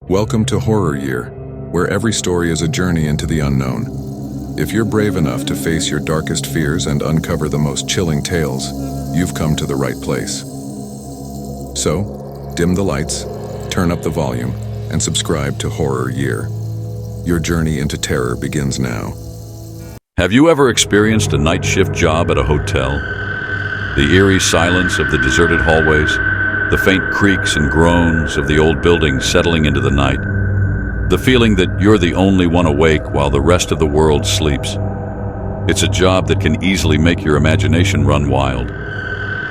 Welcome to Horror Year, where every story is a journey into the unknown. If you're brave enough to face your darkest fears and uncover the most chilling tales, you've come to the right place. So, dim the lights, turn up the volume, and subscribe to Horror Year. Your journey into terror begins now. Have you ever experienced a night shift job at a hotel? The eerie silence of the deserted hallways, the faint creaks and groans of the old building settling into the night, the feeling that you're the only one awake while the rest of the world sleeps. It's a job that can easily make your imagination run wild.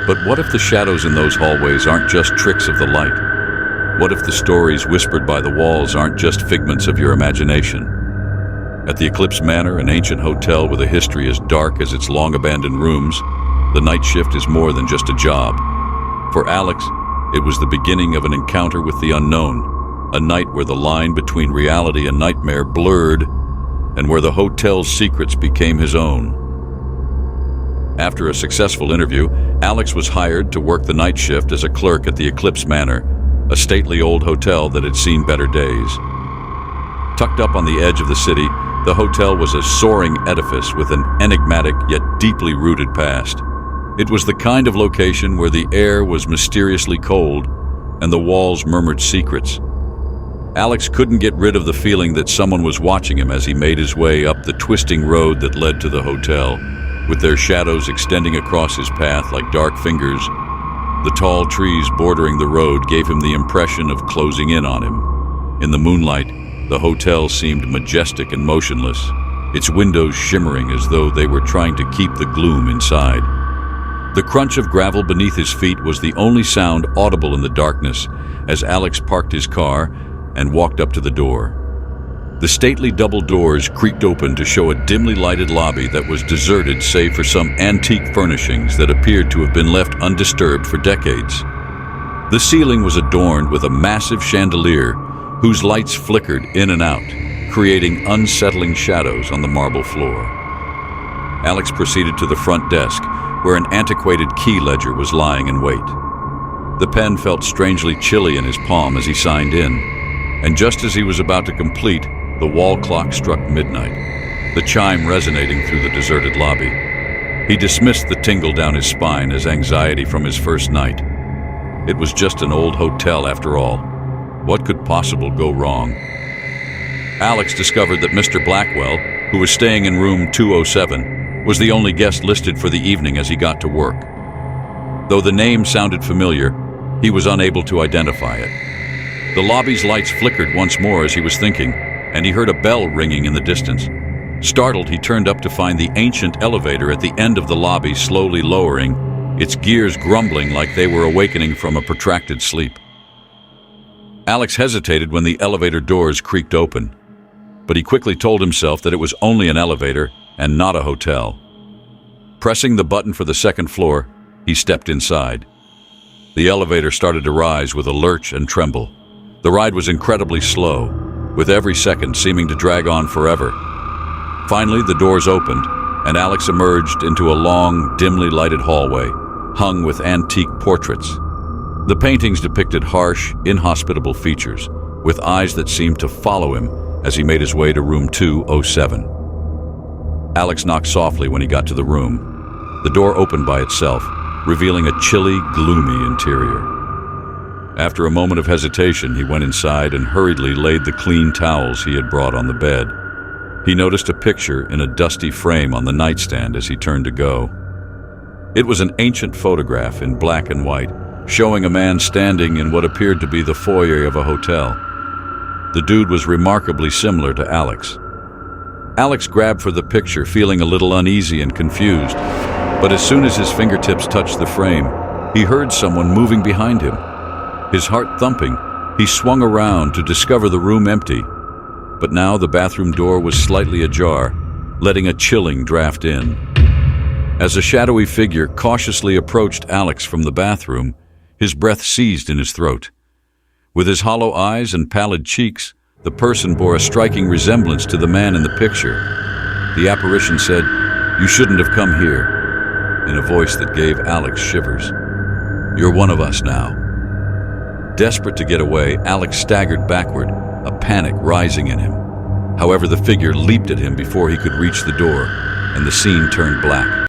But what if the shadows in those hallways aren't just tricks of the light? What if the stories whispered by the walls aren't just figments of your imagination? At the Eclipse Manor, an ancient hotel with a history as dark as its long-abandoned rooms, the night shift is more than just a job. For Alex, it was the beginning of an encounter with the unknown, a night where the line between reality and nightmare blurred, and where the hotel's secrets became his own. After a successful interview, Alex was hired to work the night shift as a clerk at the Eclipse Manor, a stately old hotel that had seen better days. Tucked up on the edge of the city, the hotel was a soaring edifice with an enigmatic yet deeply rooted past. It was the kind of location where the air was mysteriously cold and the walls murmured secrets. Alex couldn't get rid of the feeling that someone was watching him as he made his way up the twisting road that led to the hotel, with their shadows extending across his path like dark fingers. The tall trees bordering the road gave him the impression of closing in on him. In the moonlight, the hotel seemed majestic and motionless, its windows shimmering as though they were trying to keep the gloom inside. The crunch of gravel beneath his feet was the only sound audible in the darkness as Alex parked his car and walked up to the door. The stately double doors creaked open to show a dimly lighted lobby that was deserted save for some antique furnishings that appeared to have been left undisturbed for decades. The ceiling was adorned with a massive chandelier whose lights flickered in and out, creating unsettling shadows on the marble floor. Alex proceeded to the front desk, where an antiquated key ledger was lying in wait. The pen felt strangely chilly in his palm as he signed in, and just as he was about to complete, the wall clock struck midnight, the chime resonating through the deserted lobby. He dismissed the tingle down his spine as anxiety from his first night. It was just an old hotel after all. What could possibly go wrong? Alex discovered that Mr. Blackwell, who was staying in room 207, was the only guest listed for the evening as he got to work. Though the name sounded familiar, he was unable to identify it. The lobby's lights flickered once more as he was thinking, and he heard a bell ringing in the distance. Startled, he turned up to find the ancient elevator at the end of the lobby slowly lowering, its gears grumbling like they were awakening from a protracted sleep. Alex hesitated when the elevator doors creaked open, but he quickly told himself that it was only an elevator and not a hotel. Pressing the button for the second floor, he stepped inside. The elevator started to rise with a lurch and tremble. The ride was incredibly slow, with every second seeming to drag on forever. Finally, the doors opened, and Alex emerged into a long, dimly lighted hallway, hung with antique portraits. The paintings depicted harsh, inhospitable features, with eyes that seemed to follow him as he made his way to room 207. Alex knocked softly when he got to the room. The door opened by itself, revealing a chilly, gloomy interior. After a moment of hesitation, he went inside and hurriedly laid the clean towels he had brought on the bed. He noticed a picture in a dusty frame on the nightstand as he turned to go. It was an ancient photograph in black and white, showing a man standing in what appeared to be the foyer of a hotel. The dude was remarkably similar to Alex. Alex grabbed for the picture, feeling a little uneasy and confused, but as soon as his fingertips touched the frame, he heard someone moving behind him. His heart thumping, he swung around to discover the room empty, but now the bathroom door was slightly ajar, letting a chilling draft in. As a shadowy figure cautiously approached Alex from the bathroom, his breath seized in his throat. With his hollow eyes and pallid cheeks, the person bore a striking resemblance to the man in the picture. The apparition said, "You shouldn't have come here," in a voice that gave Alex shivers. "You're one of us now." Desperate to get away, Alex staggered backward, panic rising in him. However, the figure leaped at him before he could reach the door, and the scene turned black.